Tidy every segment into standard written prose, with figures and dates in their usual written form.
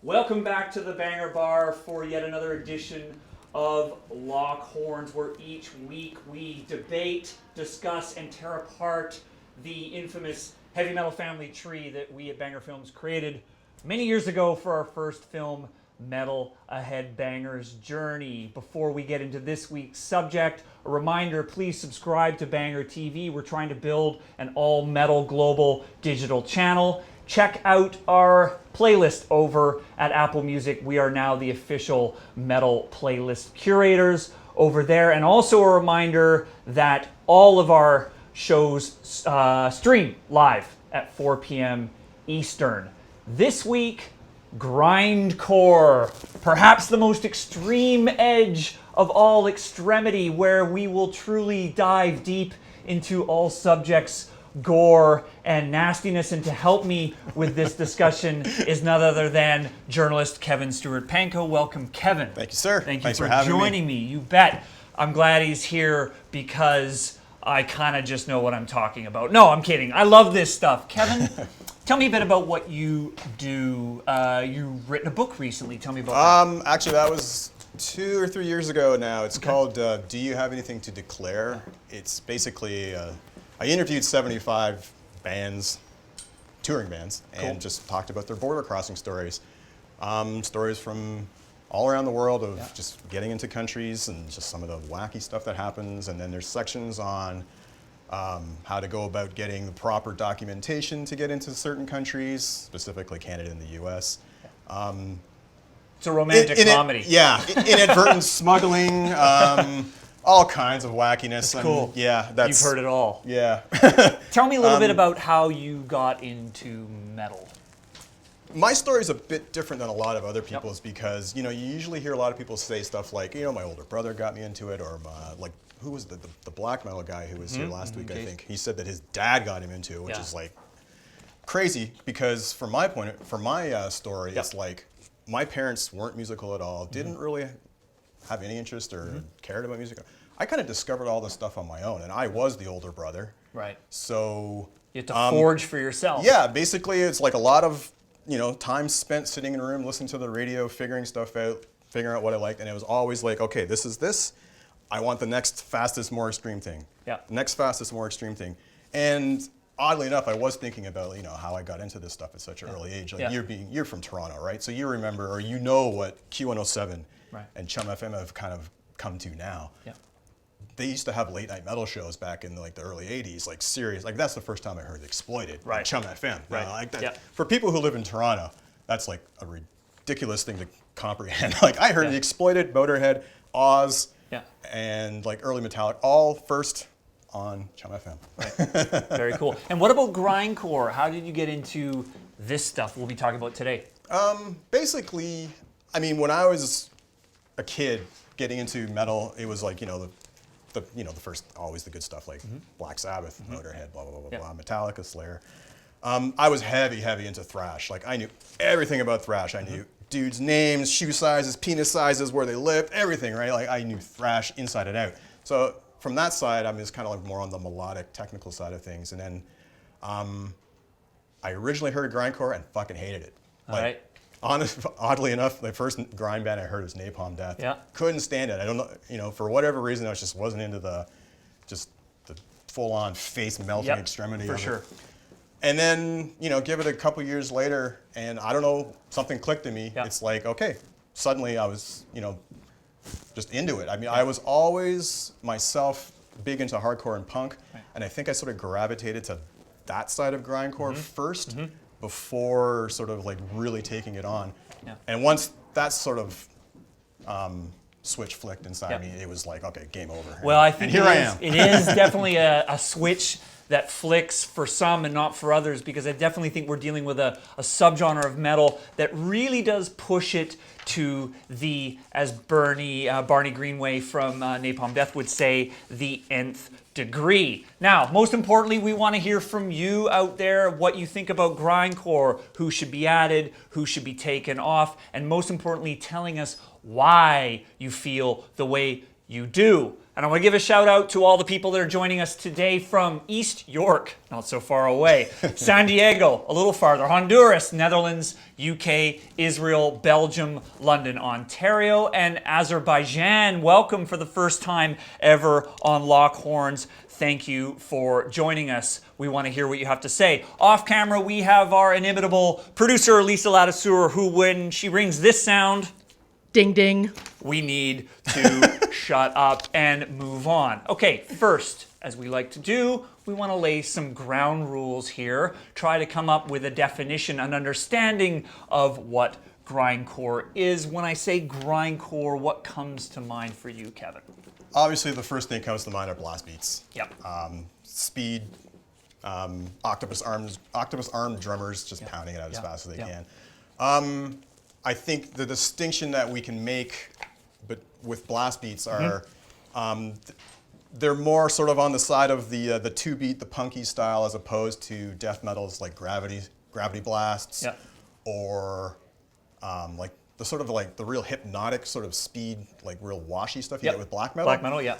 Welcome back to the Banger Bar for yet another edition of Lockhorns, where each week we debate, discuss, and tear apart the infamous heavy metal family tree that we at Banger Films created many years ago for our first film, Metal Ahead Banger's Journey. Before we get into this week's subject, a reminder, please subscribe to Banger TV. We're trying to build an all-metal global digital channel. Check out our playlist over at Apple Music. We are now the official metal playlist curators over there. And also a reminder that all of our shows stream live at 4 p.m. Eastern. This week, Grindcore, perhaps the most extreme edge of all extremity, where we will truly dive deep into all subjects, gore, and nastiness. And to help me with this discussion is none other than journalist Kevin Stewart-Panko. Welcome, Kevin. Thank you, sir. Thanks for joining me. You bet. I'm glad he's here because I kind of just know what I'm talking about. No, I'm kidding. I love this stuff. Kevin, tell me a bit about what you do. You've written a book recently. Tell me about that. Actually, that was 2 or 3 years ago now. It's called Do You Have Anything to Declare? It's basically, I interviewed 75 bands, touring bands, and just talked about their border crossing stories. Stories from all around the world of just getting into countries and just some of the wacky stuff that happens. And then there's sections on how to go about getting the proper documentation to get into certain countries, specifically Canada and the US. It's a romantic comedy. Inadvertent smuggling, all kinds of wackiness. That's cool. Yeah, you've heard it all. Yeah. Tell me a little bit about how you got into metal. My story is a bit different than a lot of other people's because, you usually hear a lot of people say stuff like, my older brother got me into it, or like, who was the black metal guy who was here last week, I think. He said that his dad got him into it, which is like crazy because from my story, it's like my parents weren't musical at all, didn't really have any interest or cared about music. I kind of discovered all this stuff on my own, and I was the older brother. Right. So you have to forge for yourself. Yeah, basically it's like a lot of time spent sitting in a room, listening to the radio, figuring stuff out, figuring out what I liked, and it was always like, okay, this is this. I want the next fastest, more extreme thing. Yeah. Next fastest, more extreme thing. And oddly enough, I was thinking about, how I got into this stuff at such an early age. Like you're from Toronto, right? So you remember, or what Q107 and Chum FM have kind of come to now. Yeah. They used to have late night metal shows back in the early 80s, like serious. Like that's the first time I heard Exploited on Chum FM. Right. Like that. Yeah. For people who live in Toronto, that's like a ridiculous thing to comprehend. Like I heard the Exploited, Motorhead, Oz, and like early Metallic, all first on Chum FM. Right. Very cool. And what about Grindcore? How did you get into this stuff we'll be talking about today? Basically, when I was a kid getting into metal, it was like, the first, always the good stuff like Black Sabbath, Motorhead, blah, blah, blah, blah, Metallica, Slayer. I was heavy into thrash. Like I knew everything about thrash. I knew dudes' names, shoe sizes, penis sizes, where they lived, everything, right? Like I knew thrash inside and out. So from that side, I'm just kind of like more on the melodic, technical side of things. And then I originally heard of Grindcore and fucking hated it. All right. Oddly enough, the first grind band I heard was Napalm Death. Yeah. Couldn't stand it. I don't know, for whatever reason, I just wasn't into the full-on face melting extremity for of sure. it. And then, give it a couple years later, and I don't know, something clicked in me. Yeah. It's like, okay, suddenly I was, just into it. I was always myself big into hardcore and punk, and I think I sort of gravitated to that side of grindcore first before sort of like really taking it on. Yeah. And once that sort of switch flicked inside me, it was like, okay, game over. Well, I think and here I am. It is definitely a switch that flicks for some and not for others, because I definitely think we're dealing with a subgenre of metal that really does push it to the, as Barney Greenway from Napalm Death would say, the nth degree. Now, most importantly, we want to hear from you out there what you think about grindcore, who should be added, who should be taken off, and most importantly, telling us why you feel the way you do. And I want to give a shout out to all the people that are joining us today from East York, not so far away, San Diego, a little farther, Honduras, Netherlands, UK, Israel, Belgium, London, Ontario, and Azerbaijan. Welcome for the first time ever on Lock Horns. Thank you for joining us. We want to hear what you have to say. Off camera, we have our inimitable producer, Lisa Ladisseur, who when she rings this sound, ding ding, we need to shut up and move on. Okay, first, as we like to do, we want to lay some ground rules here, try to come up with a definition, an understanding of what grindcore is. When I say grindcore, what comes to mind for you, Kevin? Obviously, the first thing that comes to mind are blast beats. Yep. Speed, octopus armed drummers just pounding it out as fast as they can. I think the distinction that we can make with blast beats are they're more sort of on the side of the two-beat, the punky style, as opposed to death metals like gravity blasts, or like the sort of like the real hypnotic sort of speed, like real washy stuff you get with black metal. Black metal, yeah.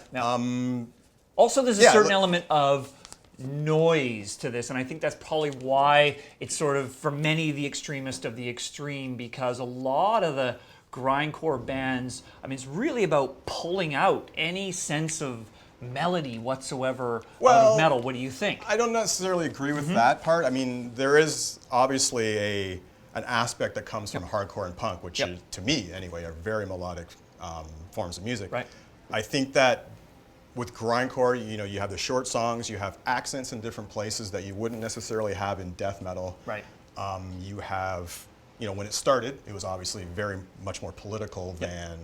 Also, there's a certain element of noise to this, and I think that's probably why it's sort of, for many, the extremist of the extreme, because a lot of the grindcore bands, I mean, it's really about pulling out any sense of melody whatsoever out of metal. What do you think? I don't necessarily agree with that part. I mean, there is obviously an aspect that comes from hardcore and punk, which is, to me anyway, are very melodic forms of music. Right. I think that with grindcore, you have the short songs, you have accents in different places that you wouldn't necessarily have in death metal. Right. You have, when it started, it was obviously very much more political than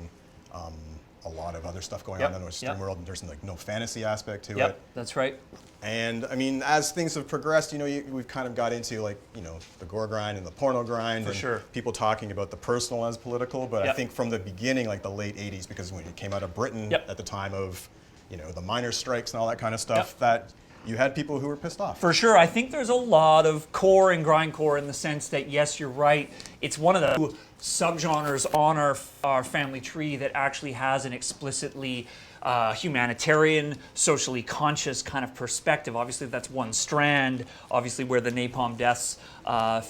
a lot of other stuff going on in the Western world, and there's like no fantasy aspect to it. That's right. And I mean, as things have progressed, we've kind of got into like, the gore grind and the porno grind, people talking about the personal as political. But I think from the beginning, like the late 80s, because when it came out of Britain at the time of the miners' strikes and all that kind of stuff, that you had people who were pissed off. For sure. I think there's a lot of core and grindcore in the sense that, yes, you're right, it's one of the subgenres on our family tree that actually has an explicitly humanitarian, socially conscious kind of perspective. Obviously, that's one strand, obviously where the Napalm Deaths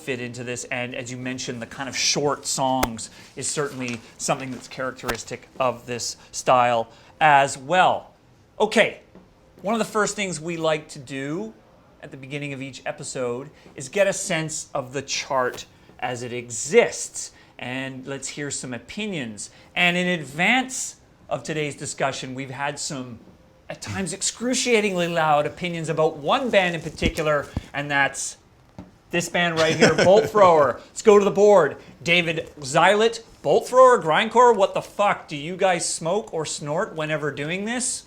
fit into this. And as you mentioned, the kind of short songs is certainly something that's characteristic of this style as well. Okay, one of the first things we like to do at the beginning of each episode is get a sense of the chart as it exists. And let's hear some opinions. And in advance of today's discussion, we've had some, at times, excruciatingly loud opinions about one band in particular, and that's this band right here, Bolt Thrower. Let's go to the board. David Zeilet, Bolt Thrower, grindcore, what the fuck? Do you guys smoke or snort whenever doing this?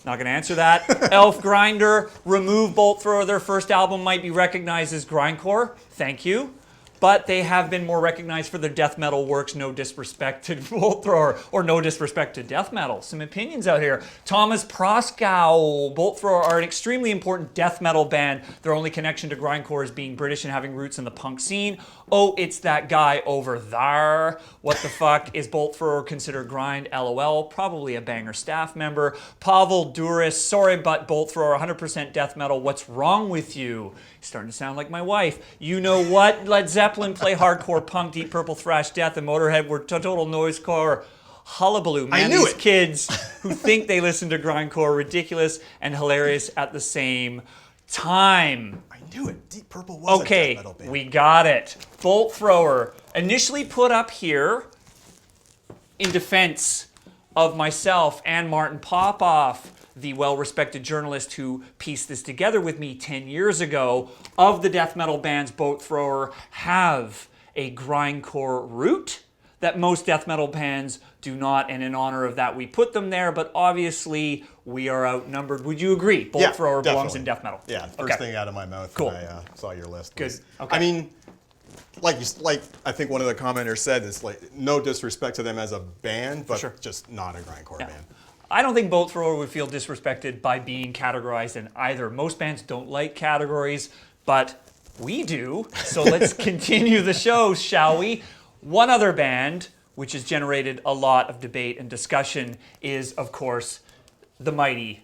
Not going to answer that. Elf Grinder, remove Bolt Thrower. Their first album might be recognized as grindcore. Thank you. But they have been more recognized for their death metal works. No disrespect to Bolt Thrower, or no disrespect to death metal. Some opinions out here. Thomas Proskauer, Bolt Thrower are an extremely important death metal band. Their only connection to grindcore is being British and having roots in the punk scene. Oh, it's that guy over there. What the fuck is Bolt Thrower considered grind? LOL. Probably a banger staff member. Pavel Duris, sorry, but Bolt Thrower 100% death metal. What's wrong with you? Starting to sound like my wife. You know what? Led Zeppelin play hardcore punk, Deep Purple thrash death, and Motorhead were total noisecore hullabaloo. Man, these kids who think they listen to grindcore, ridiculous and hilarious at the same time. I knew it. Deep Purple was a death metal band. We got it. Bolt Thrower, initially put up here in defense of myself and Martin Popoff, the well-respected journalist who pieced this together with me 10 years ago. Of the death metal bands, Bolt Thrower have a grindcore root that most death metal bands do not, and in honor of that, we put them there, but obviously we are outnumbered. Would you agree? Bolt Thrower belongs in death metal. Yeah, first thing out of my mouth when I saw your list. Good. I mean, like I think one of the commenters said, it's like no disrespect to them as a band, but just not a grindcore band. I don't think Bolt Thrower would feel disrespected by being categorized in either. Most bands don't like categories, but we do. So let's continue the show, shall we? One other band, which has generated a lot of debate and discussion, is, of course, the mighty,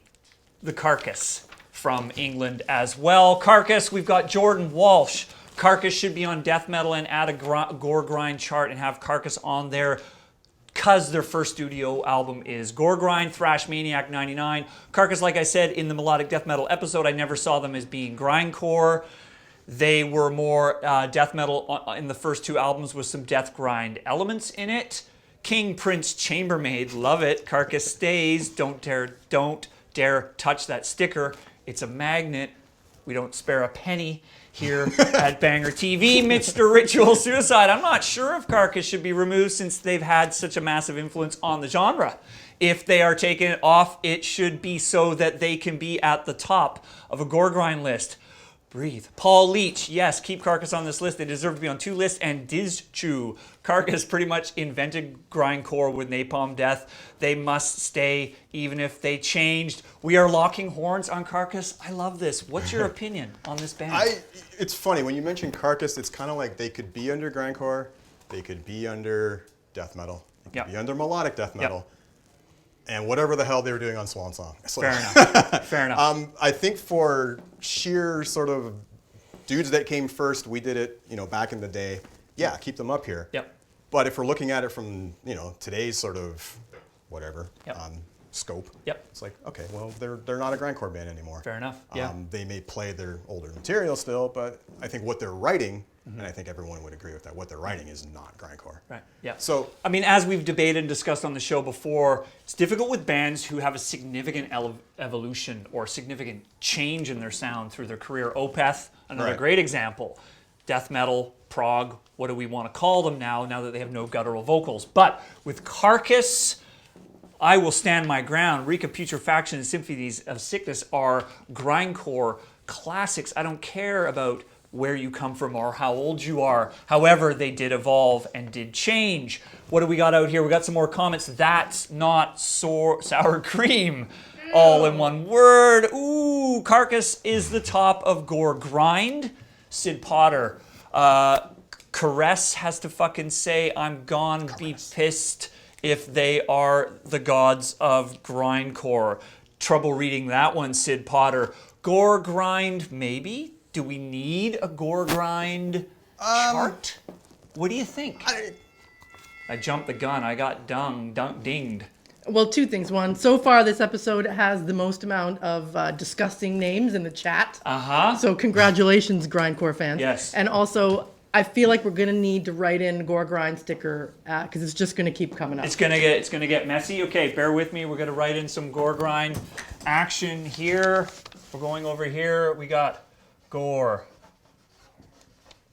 the Carcass from England as well. Carcass, we've got Jordan Walsh. Carcass should be on death metal and add a gore grind chart and have Carcass on there because their first studio album is Gore Grind, Thrash Maniac 99. Carcass, like I said in the melodic death metal episode, I never saw them as being grindcore. They were more death metal in the first two albums with some death grind elements in it. King Prince Chambermaid, love it. Carcass stays. Don't dare touch that sticker. It's a magnet. We don't spare a penny here at Banger TV. Mr. Ritual Suicide. I'm not sure if Carcass should be removed since they've had such a massive influence on the genre. If they are taken off, it should be so that they can be at the top of a gore grind list. Breathe. Paul Leach, yes, keep Carcass on this list. They deserve to be on two lists. And Dizchu, Carcass pretty much invented grindcore with Napalm Death. They must stay even if they changed. We are locking horns on Carcass. I love this. What's your opinion on this band? It's funny, when you mention Carcass, it's kind of like they could be under grindcore, they could be under death metal, they could be under melodic death metal, and whatever the hell they were doing on Swan Song. Fair enough. Fair enough. I think for sheer sort of dudes that came first, we did it, back in the day. Yeah, keep them up here. Yep. But if we're looking at it from, today's sort of scope, it's like, okay, well, they're not a grindcore band anymore. Fair enough. Yeah. They may play their older material still, but I think what they're writing, and I think everyone would agree with that, what they're writing is not grindcore. Right. Yeah. So, I mean, as we've debated and discussed on the show before, it's difficult with bands who have a significant evolution or significant change in their sound through their career. Opeth, another great example. Death metal, prog, what do we want to call them now that they have no guttural vocals? But with Carcass, I will stand my ground. Reek of Putrefaction and Symphonies of Sickness are grindcore classics. I don't care about where you come from or how old you are. However, they did evolve and did change. What do we got out here? We got some more comments. That's not sour cream. All in one word. Ooh, Carcass is the top of gore grind. Sid Potter. Caress has to fucking say, I'm gone be pissed if they are the gods of grindcore. Trouble reading that one, Sid Potter. Gore grind, maybe? Do we need a gore grind chart? What do you think? I jumped the gun. I got dinged. Well, two things. One, so far this episode has the most amount of disgusting names in the chat. So congratulations, grindcore fans. Yes. And also, I feel like we're gonna need to write in gore grind sticker because it's just gonna keep coming up. It's gonna get messy. Okay, bear with me. We're gonna write in some gore grind action here. We're going over here. We got gore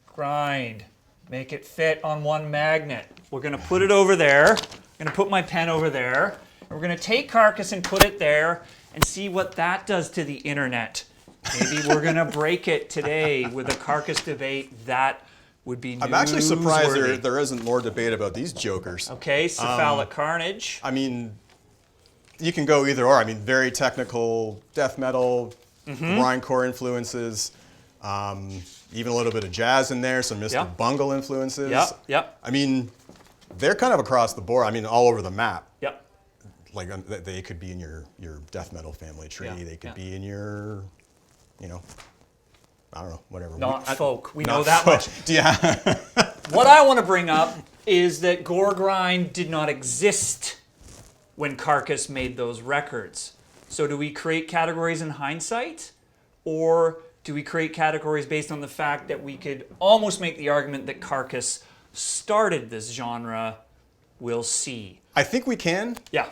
grind. Make it fit on one magnet. We're gonna put it over there. I'm gonna put my pen over there. And we're gonna take Carcass and put it there and see what that does to the internet. Maybe we're gonna break it today with a Carcass debate. That would be newsworthy. I'm actually surprised there isn't more debate about these jokers. Okay, Mallet Carnage. I mean, you can go either or. I mean, very technical death metal, grindcore influences, even a little bit of jazz in there, some Mr. Bungle influences. Yep. I mean, they're kind of across the board. I mean, all over the map. Yep. Like, they could be in your death metal family tree. They could be in your, I don't know, whatever. Not folk. We know that much. Yeah. What I want to bring up is that gore grind did not exist when Carcass made those records. So do we create categories in hindsight? Or do we create categories based on the fact that we could almost make the argument that Carcass started this genre? We'll see. I think we can. Yeah.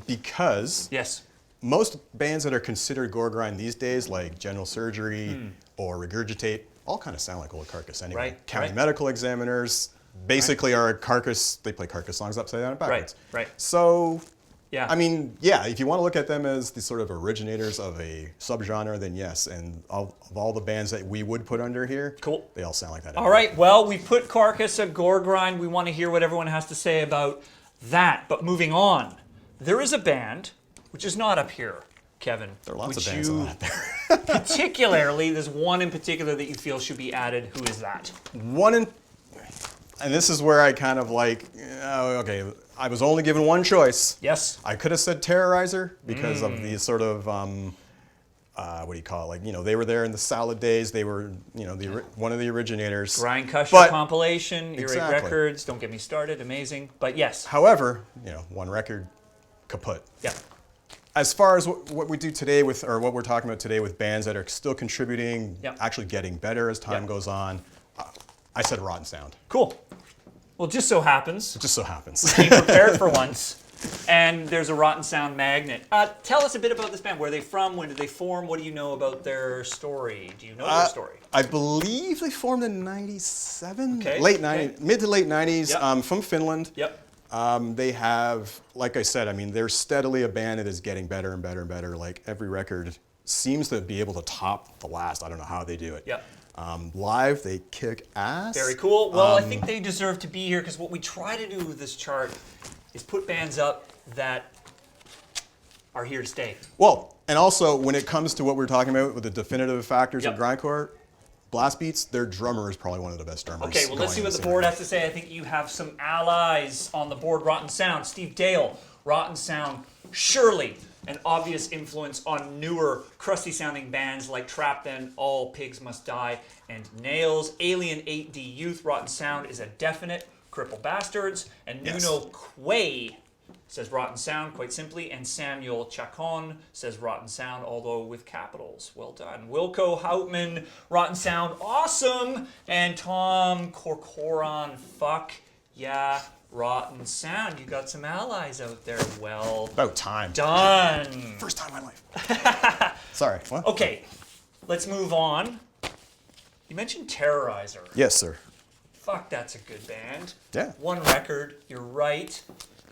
Because yes, most bands that are considered gore grind these days, like General Surgery or Regurgitate, all kind of sound like old Carcass anyway. Right, County Medical Examiners basically are Carcass. They play Carcass songs upside down and backwards. Right. So, yeah. I mean, yeah, if you want to look at them as the sort of originators of a subgenre, then yes. And of all the bands that we would put under here, cool, they all sound like that. All right. Well, we put Carcass a gore grind. We want to hear what everyone has to say about that. But moving on, there is a band which is not up here, Kevin. There are lots of bands not there. Particularly, there's one in particular that you feel should be added. Who is that? And this is where I kind of like, okay, I was only given one choice. Yes. I could have said Terrorizer because of the sort of, what do you call it? Like, they were there in the salad days. They were, one of the originators. Grindcusher compilation, Earache Exactly. Records, don't get me started, amazing. But yes. However, one record, kaput. Yeah. As far as what we do today or what we're talking about today with bands that are still contributing, actually getting better as time goes on, I said Rotten Sound. Cool. Well, just so happens. It just so happens. Being prepared for once. And there's a Rotten Sound magnet. Tell us a bit about this band. Where are they from? When did they form? What do you know about their story? Do you know their story? I believe they formed in '97, Okay. mid to late '90s, Yep. from Finland. Yep. They have, like I said, they're steadily a band that is getting better and better and better. Like every record seems to be able to top the last. I don't know how they do it. Yep. Live, they kick ass. Very cool. Well, I think they deserve to be here because what we try to do with this chart is put bands up that are here to stay. Well, and also when it comes to what we're talking about with the definitive factors of Yep. grindcore, blast beats, their drummer is probably one of the best drummers. Okay, well, let's see what the board has to say. I think you have some allies on the board. Rotten Sound, Steve Dale. Rotten Sound, surely an obvious influence on newer, crusty-sounding bands like Trap Then, All Pigs Must Die, and Nails. Alien 8D Youth, Rotten Sound is a definite. Cripple Bastards, and Nuno Quay says Rotten Sound, quite simply, and Samuel Chacon says Rotten Sound, although with capitals. Well done. Wilco Houtman, Rotten Sound, awesome, and Tom Corcoran, fuck yeah, Rotten Sound. You got some allies out there. Well About time. done. First time in my life. Sorry, what? Okay, let's move on. You mentioned Terrorizer. Yes, sir. Fuck, that's a good band. Yeah. One record, you're right.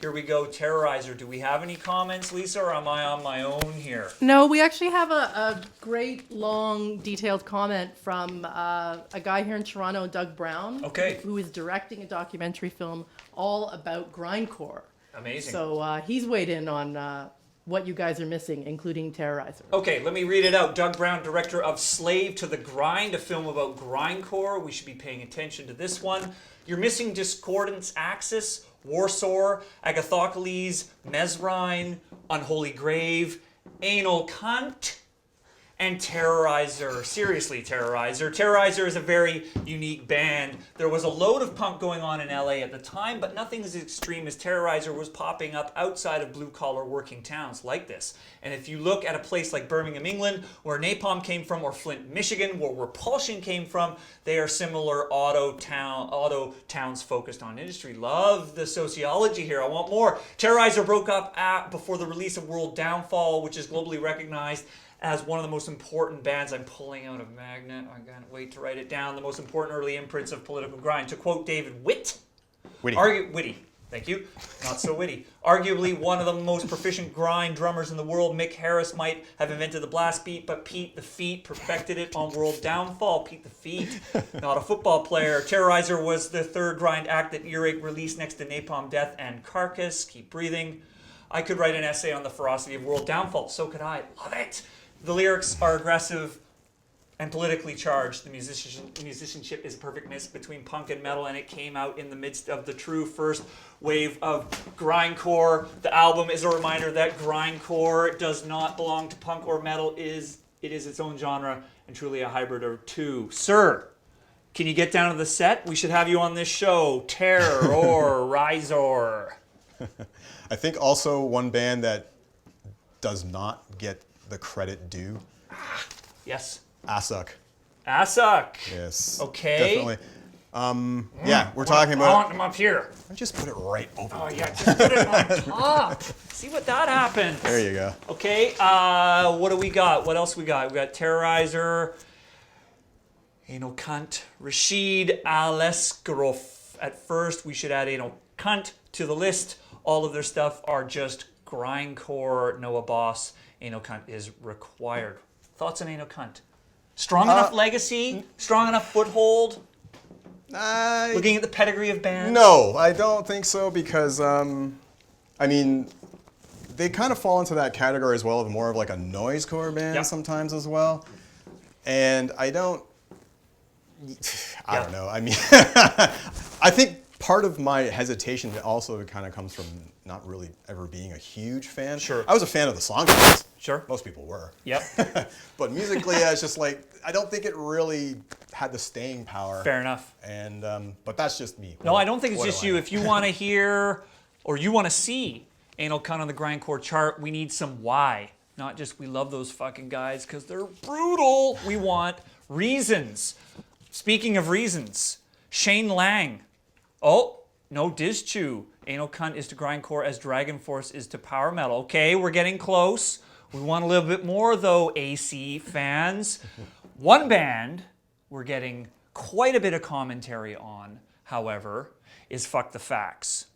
Here we go, Terrorizer. Do we have any comments, Lisa, or am I on my own here? No, we actually have a great, long, detailed comment from a guy here in Toronto, Doug Brown, Okay. who is directing a documentary film all about grindcore. Amazing. So he's weighed in on what you guys are missing, including Terrorizer. Okay, let me read it out. Doug Brown, director of Slave to the Grind, a film about grindcore. We should be paying attention to this one. You're missing Discordance Axis, Warsaw, Agathocles, Mesrine, Unholy Grave, Anal Cunt, and Terrorizer. Seriously, Terrorizer. Terrorizer is a very unique band. There was a load of punk going on in LA at the time, but nothing as extreme as Terrorizer was popping up outside of blue-collar working towns like this. And if you look at a place like Birmingham, England, where Napalm came from, or Flint, Michigan, where Repulsion came from, they are similar auto towns focused on industry. Love the sociology here. I want more. Terrorizer broke up before the release of World Downfall, which is globally recognized as one of the most important bands. I'm pulling out a magnet. I can't wait to write it down. The most important early imprints of political grind. To quote David Witty. Witty. Thank you. Not so witty. Arguably one of the most proficient grind drummers in the world. Mick Harris might have invented the blast beat, but Pete the Feet perfected it on World Downfall. Pete the Feet, not a football player. Terrorizer was the third grind act that Earache released next to Napalm Death and Carcass. Keep breathing. I could write an essay on the ferocity of World Downfall. So could I. Love it. The lyrics are aggressive and politically charged. The musicianship is a perfect mix between punk and metal, and it came out in the midst of the true first wave of grindcore. The album is a reminder that grindcore does not belong to punk or metal. It is its own genre and truly a hybrid of two. Sir, can you get down to the set? We should have you on this show. Terrorizer. I think also one band that does not get the credit due. Yes. Asuk. Asuk. Yes. Okay. Definitely. Yeah, we're talking I about. want them up here. I just put it right over. Oh yeah, just put it on top. See what that happens. There you go. Okay, what do we got? What else we got? We got Terrorizer, Anal Cunt, Rashid Aleskarov. At first, we should add Anal Cunt to the list. All of their stuff are just grindcore. Noah Boss. Anal Cunt is required. Thoughts on Anal Cunt? Strong enough legacy? Strong enough foothold? Looking at the pedigree of bands? No, I don't think so because, I mean, they kind of fall into that category as well of more of like a noisecore band sometimes as well. And I don't know. I mean, I think part of my hesitation also kind of comes from not really ever being a huge fan. Sure. I was a fan of the song lyrics. Sure. Most people were. Yep. But musically, I was just like, I don't think it really had the staying power. Fair enough. And but that's just me. No, I don't think it's What just do I you. know? If you want to hear or you want to see Anal Cunt on the Grindcore chart, we need some why. Not just we love those fucking guys because they're brutal. We want reasons. Speaking of reasons, Shane Lang. Oh, no Dizchu. Anal Cunt is to Grindcore as Dragon Force is to Power Metal. Okay, we're getting close. We want a little bit more though, AC fans. One band we're getting quite a bit of commentary on, however, is Fuck the Facts.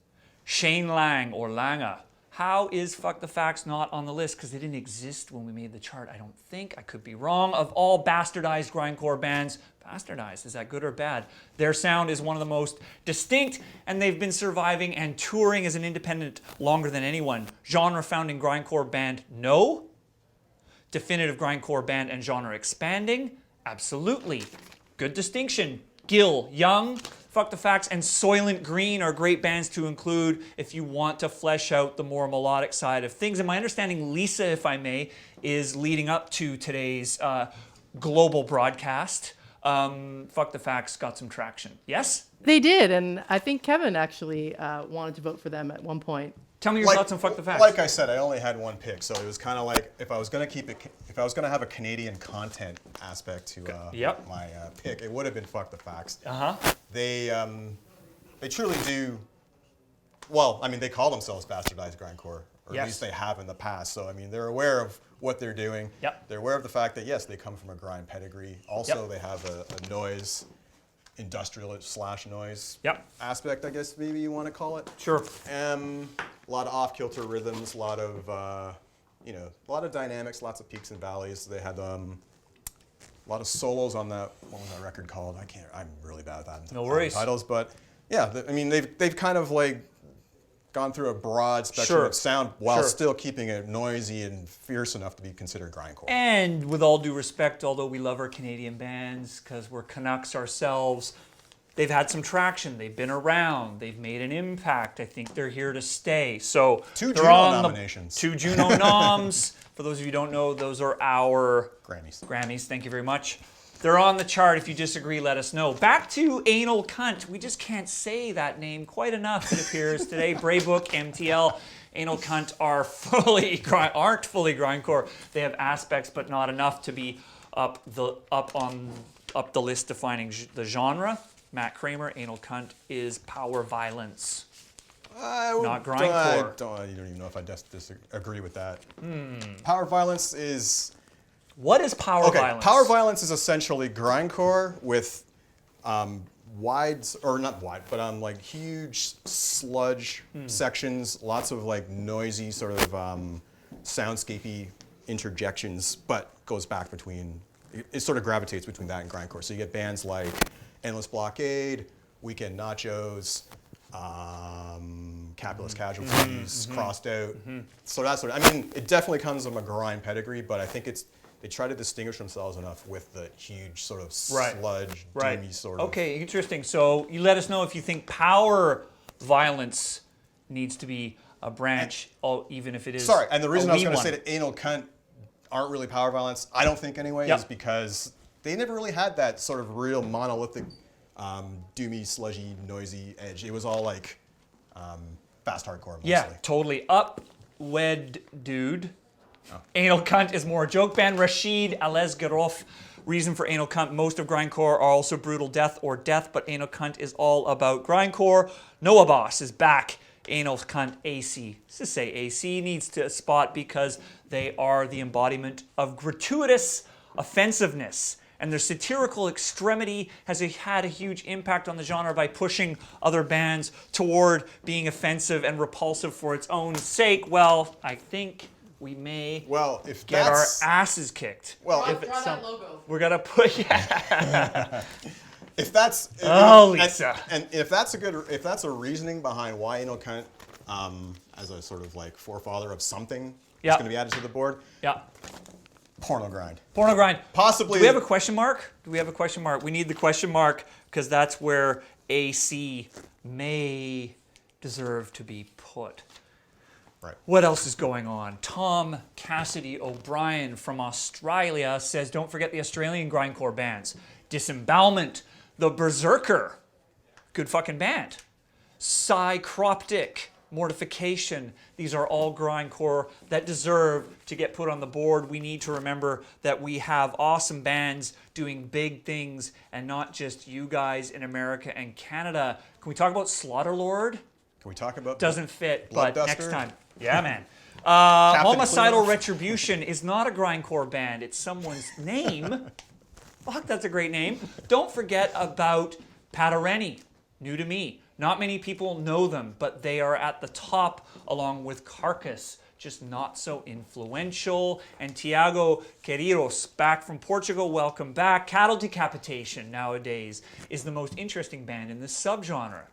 Shane Lang or Langa. How is Fuck the Facts not on the list? Because they didn't exist when we made the chart, I don't think. I could be wrong. Of all bastardized grindcore bands, bastardized, is that good or bad? Their sound is one of the most distinct, and they've been surviving and touring as an independent longer than anyone. Genre founding grindcore band, no. Definitive grindcore band and genre expanding, absolutely. Good distinction. Gil, Young, Fuck the Facts, and Soylent Green are great bands to include if you want to flesh out the more melodic side of things. And my understanding, Lisa, if I may, is leading up to today's global broadcast. Fuck the Facts got some traction. Yes? They did, and I think Kevin actually wanted to vote for them at one point. Tell me your thoughts on Fuck the Facts. Like I said, I only had one pick, so it was kind of like if I was going to have a Canadian content aspect to my pick, it would have been Fuck the Facts. They truly do. Well, I mean, they call themselves bastardized grindcore, or Yes. at least they have in the past. So I mean, they're aware of what they're doing. Yep. They're aware of the fact that yes, they come from a grind pedigree. Also, they have a noise, industrial / noise aspect, I guess maybe you want to call it. Sure. A lot of off-kilter rhythms, a lot of a lot of dynamics, lots of peaks and valleys. They had a lot of solos on that. What was that record called? I'm really bad at that. No worries. Titles, but yeah, I mean they've kind of like gone through a broad spectrum of sound while still keeping it noisy and fierce enough to be considered grindcore. And with all due respect, although we love our Canadian bands because we're Canucks ourselves, they've had some traction. They've been around. They've made an impact. I think they're here to stay. So 2 they're Juno on nominations. 2 Juno noms. For those of you who don't know, those are our Grammys. Thank you very much. They're on the chart. If you disagree, let us know. Back to Anal Cunt. We just can't say that name quite enough, it appears, today. Braybook, MTL, Anal Cunt aren't fully grindcore. They have aspects, but not enough to be up the list defining the genre. Matt Kramer, Anal Cunt is power violence. Not grindcore. I don't even know if I disagree with that. Power violence is... What is power violence? Power violence is essentially grindcore with like huge sludge sections, lots of like noisy sort of soundscapey interjections, but goes back between, it sort of gravitates between that and grindcore. So you get bands like Endless Blockade, Weekend Nachos, Capitalist Casualties, Crossed Out. So that's sort of, I mean, it definitely comes from a grind pedigree, but I think they try to distinguish themselves enough with the huge sort of sludge, doomy sort of. Okay, interesting. So you let us know if you think power violence needs to be a branch, even if it is. Sorry, and the reason I was going to one. say that Anal Cunt aren't really power violence, I don't think anyway, is because they never really had that sort of real monolithic, doomy, sludgy, noisy edge. It was all like fast hardcore mostly. Yeah, totally. Up-led dude. Anal Cunt is more a joke band. Rashid Alezgarov. Reason for Anal Cunt. Most of grindcore are also brutal death or death, but Anal Cunt is all about grindcore. Noah Boss is back. Anal Cunt AC. Let's just say AC needs to spot because they are the embodiment of gratuitous offensiveness. And their satirical extremity has had a huge impact on the genre by pushing other bands toward being offensive and repulsive for its own sake. Well, I think we may get our asses kicked. Well, draw that logo. We're gonna put Lisa. And if that's a reasoning behind why Anal Cunt, as a sort of like forefather of something, is going to be added to the board. Yeah. Porno grind. Porno grind. Possibly. Do we have a question mark? We need the question mark because that's where AC may deserve to be put. Right. What else is going on? Tom Cassidy O'Brien from Australia says, don't forget the Australian grindcore bands. Disembowelment, The Berserker, good fucking band. Psychroptic, Mortification. These are all grindcore that deserve to get put on the board. We need to remember that we have awesome bands doing big things and not just you guys in America and Canada. Can we talk about Slaughterlord? Can we talk about Doesn't fit, but Bloodduster? next time. Yeah, man. Homicidal Cleanup? Retribution is not a grindcore band. It's someone's name. Fuck, that's a great name. Don't forget about Padareni, new to me. Not many people know them, but they are at the top along with Carcass, just not so influential. And Tiago Queiroz, back from Portugal, welcome back. Cattle Decapitation nowadays is the most interesting band in this subgenre.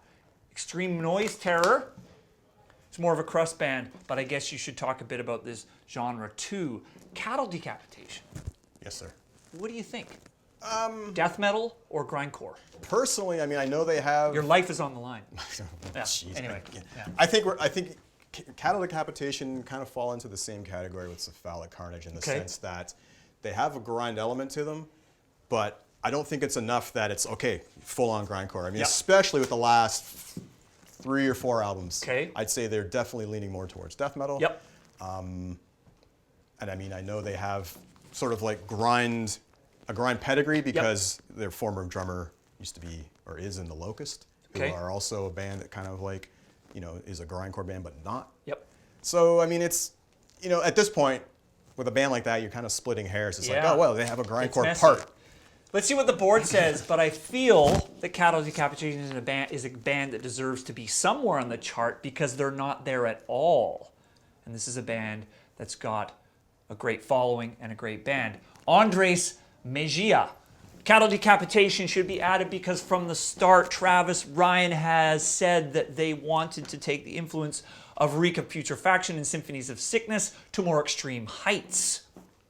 Extreme Noise Terror. It's more of a crust band, but I guess you should talk a bit about this genre too. Cattle Decapitation. Yes, sir. What do you think? Death metal or grindcore? Personally, I mean, I know they have. Your life is on the line. Yeah. Jeez, Anyway, man. yeah. I think Cattle Decapitation kind of fall into the same category with Mallet Carnage in the Okay. sense that they have a grind element to them, but I don't think it's enough that it's okay, full on grindcore. I mean, Yeah. especially with the last 3 or 4 albums. Okay. I'd say they're definitely leaning more towards death metal. Yep. And I mean, I know they have sort of like a grind pedigree because their former drummer used to be or is in the Locust, who Okay. are also a band that kind of like, is a grindcore band but not. Yep. So I mean, it's at this point with a band like that, you're kind of splitting hairs. It's like, Yeah. oh well, they have a grindcore messy. part. Let's see what the board says, but I feel that Cattle Decapitation is a band that deserves to be somewhere on the chart because they're not there at all. And this is a band that's got a great following and a great band. Andres Mejia. Cattle Decapitation should be added because from the start, Travis Ryan has said that they wanted to take the influence of Reek of Putrefaction and Symphonies of Sickness to more extreme heights.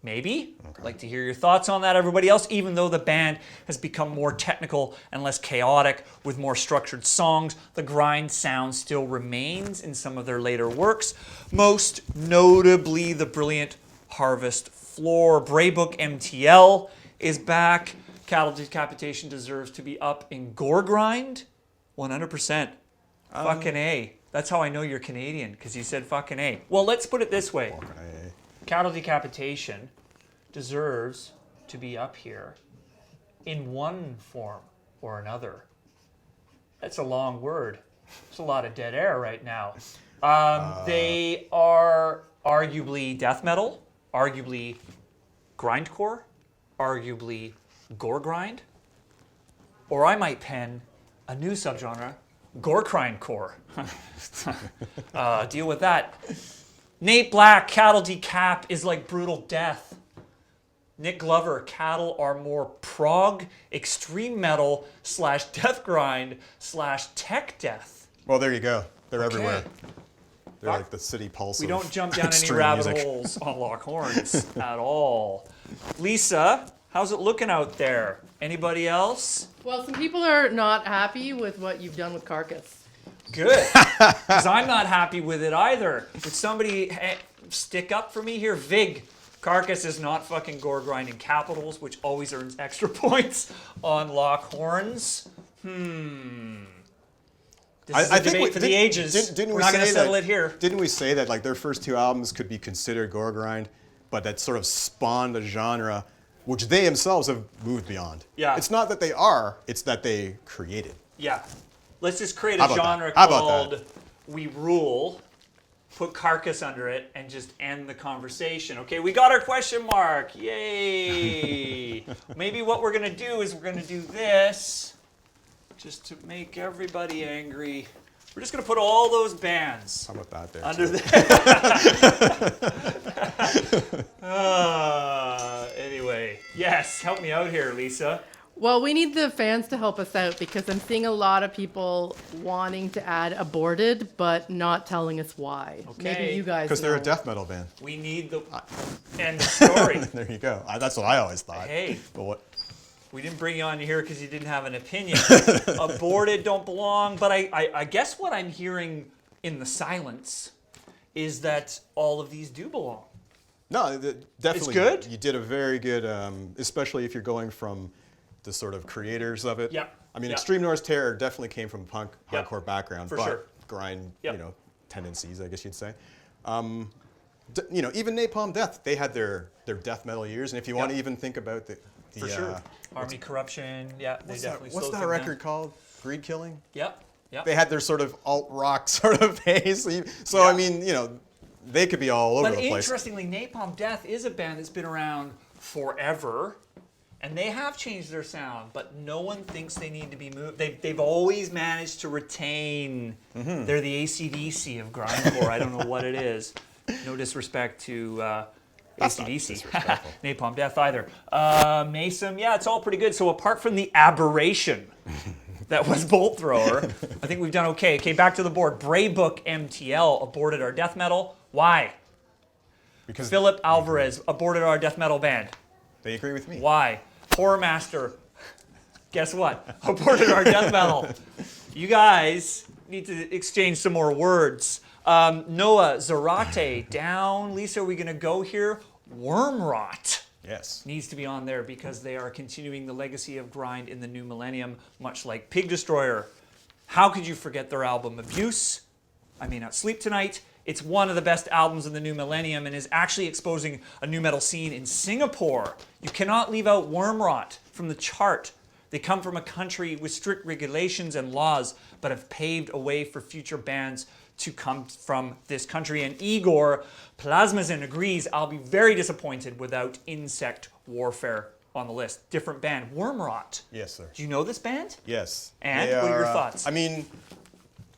Maybe? Okay. I'd like to hear your thoughts on that, everybody else, even though the band has become more technical and less chaotic with more structured songs. The grind sound still remains in some of their later works, most notably the brilliant Harvest Floor. Braybook MTL is back. Cattle Decapitation deserves to be up in gore grind. 100%. Fucking A. That's how I know you're Canadian, because you said fucking A. Well, let's put it this way. Cattle Decapitation deserves to be up here in one form or another. That's a long word. There's a lot of dead air right now. They are arguably death metal, arguably grindcore, arguably gore grind, or I might pen a new subgenre, gore grindcore. Deal with that. Nate Black, Cattle Decap is like brutal death. Nick Glover, Cattle are more prog, extreme metal / death grind / tech death. Well, there you go. They're Okay. everywhere. They're like the city pulse. We of don't jump down any extreme rabbit music. holes on Lock Horns at all. Lisa, how's it looking out there? Anybody else? Well, some people are not happy with what you've done with Carcass. Good, because I'm not happy with it either. Would somebody stick up for me here? Vig, Carcass is not fucking gore grinding capitals, which always earns extra points on Lock Horns. This is a debate for the ages. Didn't We're we not going to say settle that, it here. Didn't we say that like their first 2 albums could be considered gore grind, but that sort of spawned a genre which they themselves have moved beyond? Yeah. It's not that they are; it's that they created. Yeah. Let's just create How a about genre that? How about called We Rule, put Carcass under it, and just end the conversation. Okay, we got our question mark. Yay! Maybe what we're going to do is we're going to do this just to make everybody angry. We're just going to put all those bands How about that there? under too? the... Anyway, yes, help me out here, Lisa. Well, we need the fans to help us out because I'm seeing a lot of people wanting to add aborted, but not telling us why. Okay. Maybe you guys Because they're a know. death metal band. We need the end of story. There you go. That's what I always thought. Hey. But what? We didn't bring you on here because you didn't have an opinion. Aborted, don't belong. But I guess what I'm hearing in the silence is that all of these do belong. No, definitely. It's good? You did a very good, especially if you're going from the sort of creators of it. Yeah. I mean, Yeah. Extreme Norse Terror definitely came from punk, Yeah. hardcore background, For but sure. grind, Yep. tendencies, I guess you'd say. Even Napalm Death, they had their death metal years, and if you want to even think about the For sure. Army Corruption, yeah, they definitely what's slowed that things record down. called? Greed Killing? Yep. They had their sort of alt rock sort of phase. So Yeah. I mean, they could be all over But the place. interestingly, Napalm Death is a band that's been around forever, and they have changed their sound, but no one thinks they need to be moved. They've always managed to retain. They're the AC/DC of grindcore. I don't know what it is. No disrespect to That's not AC/DC. disrespectful. Napalm Death either. Mason, yeah, it's all pretty good. So apart from the aberration that was Bolt Thrower, I think we've done okay. Okay, back to the board. Braybook MTL aborted our death metal. Why? Because Philip Alvarez aborted our death metal band. they agree with me. Why? Horror Master, guess what? Aborted our death metal. You guys need to exchange some more words. Noah Zarate down. Lisa, are we going to go here? Wormrot Yes. needs to be on there because they are continuing the legacy of grind in the new millennium, much like Pig Destroyer. How could you forget their album Abuse? I May Not Sleep Tonight. It's one of the best albums in the new millennium and is actually exposing a new metal scene in Singapore. You cannot leave out Wormrot from the chart. They come from a country with strict regulations and laws, but have paved a way for future bands to come from this country. And Igor Plasmazin agrees, I'll be very disappointed without Insect Warfare on the list. Different band. Wormrot. Yes, sir. Do you know this band? Yes. And They what are your are, thoughts? I mean,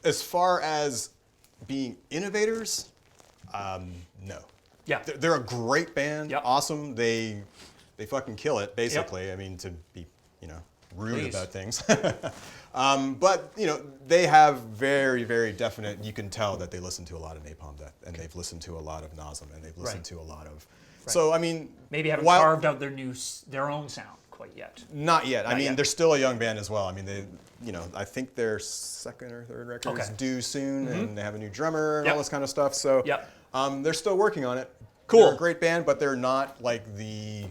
as far as being innovators, no. Yeah. They're a great band. Yep. Awesome. They fucking kill it, basically. I mean, to be, rude Please. about things. But, they have very, very definite, you can tell that they listen to a lot of Napalm Death, and they've listened to a lot of Nasm, and they've listened Right. to a lot of... So, I mean... Maybe haven't while- carved out their own sound quite yet. Not yet. I mean, yet. they're still a young band as well. I mean, they, I think their second or third record is Okay. due soon, and they have a new drummer and Yep. all this kind of stuff. So, Yep. they're still working on it. Cool. They're a great band, but they're not like the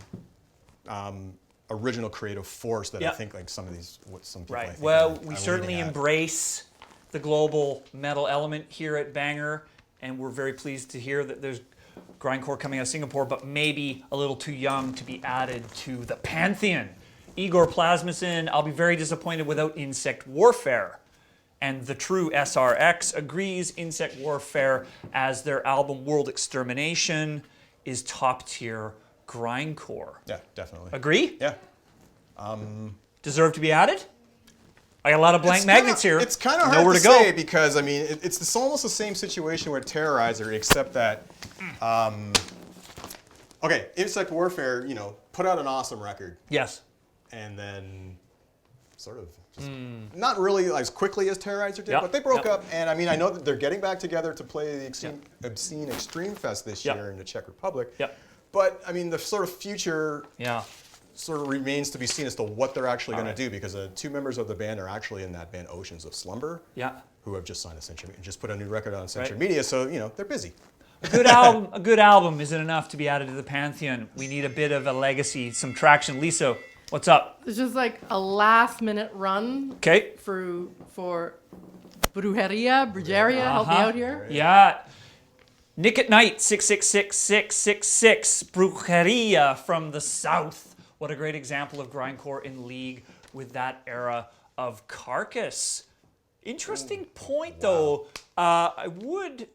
original creative force that I Yep. think like some of these, what some people. I Right. think Well, are we leaving certainly at. embrace the global metal element here at Banger, and we're very pleased to hear that there's grindcore coming out of Singapore, but maybe a little too young to be added to the pantheon. Igor Plasmacin, I'll be very disappointed without Insect Warfare. And the true SRX agrees Insect Warfare, as their album World Extermination, is top tier grindcore. Yeah, definitely. Agree? Yeah. Deserve to be added? I got a lot of blank magnets here. It's kind of hard Nowhere to to go. say because I mean it's almost the same situation with Terrorizer, except that okay, Insect Warfare, put out an awesome record Yes. and then sort of just not really as quickly as Terrorizer did, Yep, but they broke yep. up. And I mean, I know that they're getting back together to play the Obscene Extreme Fest this Yep. year in the Czech Republic. Yep. But I mean, the sort of future Yeah. sort of remains to be seen as to what they're actually going right. to do, because two members of the band are actually in that band Oceans of Slumber, Yeah. who have just signed just put a new record on Century Right. Media, so they're busy. A good album isn't enough to be added to the pantheon. We need a bit of a legacy, some traction. Lisa, what's up? It's just like a last minute run Okay. for Brujeria. Help me out here. Yeah. Nick at Night, 666-666. Brujeria from the south. What a great example of grindcore in league with that era of Carcass. Interesting point, though. I would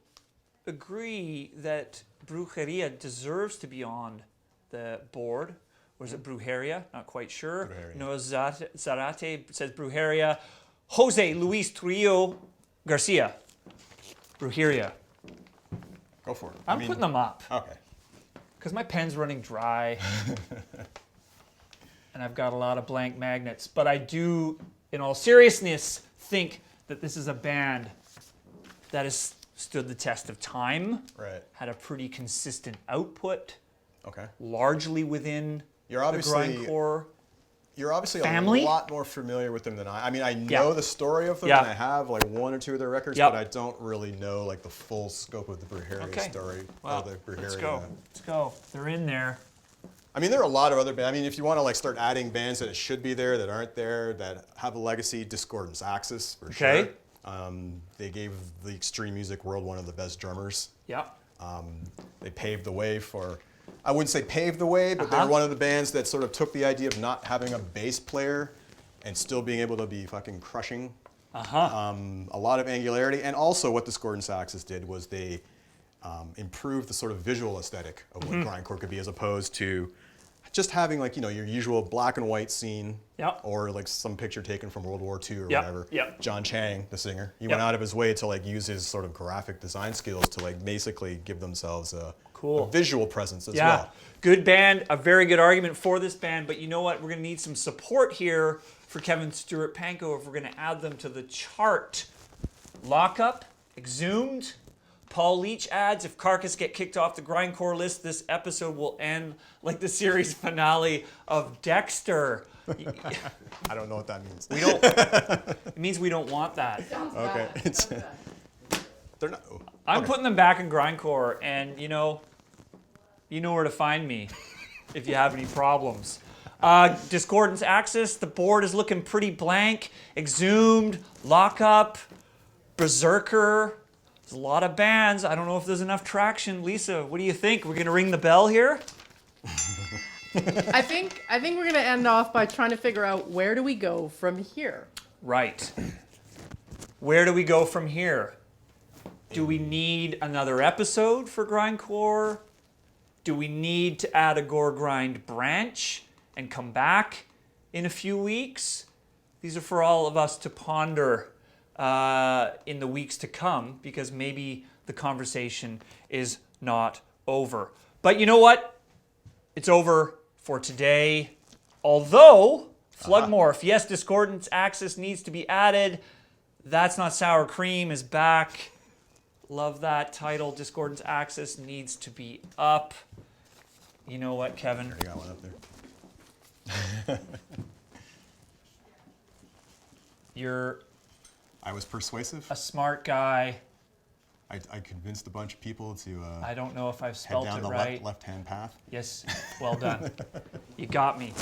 agree that Brujeria deserves to be on the board. Or is it Brujeria? Not quite sure. Brujeria. Noah Zarate says Brujeria. Jose Luis Trujillo Garcia. Brujeria. Go for it. I'm putting them up Okay. because my pen's running dry. And I've got a lot of blank magnets. But I do, in all seriousness, think that this is a band that has stood the test of time, Right. had a pretty consistent output, Okay. largely within You're the obviously grindcore you're obviously family? a lot more familiar with them than I. I mean, I know the story of them, Yeah. and I have like 1 or 2 of their records, Yep. but I don't really know like the full scope of the Brujeria story. Well, the Brujeria, let's go. Let's go. They're in there. I mean, there are a lot of other bands. I mean, if you want to like start adding bands that should be there that aren't there, that have a legacy, Discordance Axis for sure. They gave the extreme music world one of the best drummers. Yeah. They paved the way for, I wouldn't say paved the way, but they're one of the bands that sort of took the idea of not having a bass player and still being able to be fucking crushing. A lot of angularity. And also what Discordance Axis did was they improved the sort of visual aesthetic of what grindcore could be, as opposed to just having like, you know, your usual black and white scene or like some picture taken from World War II or whatever. John Chang, the singer, he went out of his way to like use his sort of graphic design skills to like basically give themselves a visual presence as well. Good band, a very good argument for this band, but you know what? We're going to need some support here for Kevin Stewart-Panko if we're going to add them to the chart. Lockup, Exhumed, Paul Leach adds, if Carcass get kicked off the grindcore list, this episode will end like the series finale of Dexter. I don't know what that means. We don't. It means we don't want that. Okay. They're not. I'm putting them back in grindcore, and you know where to find me if you have any problems. Discordance Axis, the board is looking pretty blank. Exhumed, Lockup, Berserker. There's a lot of bands. I don't know if there's enough traction. Lisa, what do you think? We're gonna ring the bell here? I think we're gonna end off by trying to figure out where do we go from here. Right. Where do we go from here? Do we need another episode for grindcore? Do we need to add a gore grind branch and come back in a few weeks? These are for all of us to ponder in the weeks to come, because maybe the conversation is not over. But you know what? It's over for today. Although, Floodmorph, yes, Discordance Axis needs to be added. That's Not Sour Cream is back. Love that title. Discordance Axis needs to be up. You know what, Kevin? I got one up there. I was persuasive. A smart guy. I convinced a bunch of people to I don't know if I've head spelled down it the right. left-hand path. Yes, well done. You got me.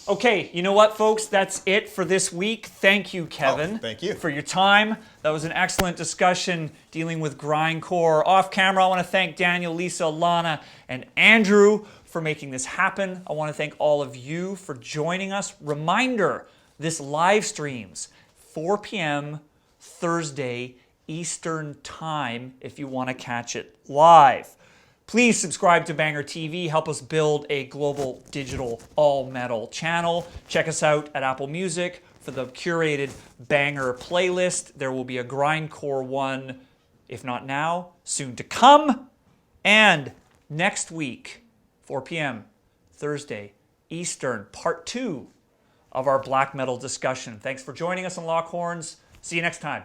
Okay, you know what, folks? That's it for this week. Thank you, Kevin. Thank you. For your time. That was an excellent discussion dealing with grindcore. Off camera, I want to thank Daniel, Lisa, Lana, and Andrew for making this happen. I want to thank all of you for joining us. Reminder, this live streams 4 p.m. Thursday Eastern Time if you want to catch it live. Please subscribe to Banger TV. Help us build a global digital all-metal channel. Check us out at Apple Music for the curated Banger playlist. There will be a grindcore one, if not now, soon to come. And next week, 4 p.m. Thursday Eastern, part 2 of our black metal discussion. Thanks for joining us on Lockhorns. See you next time.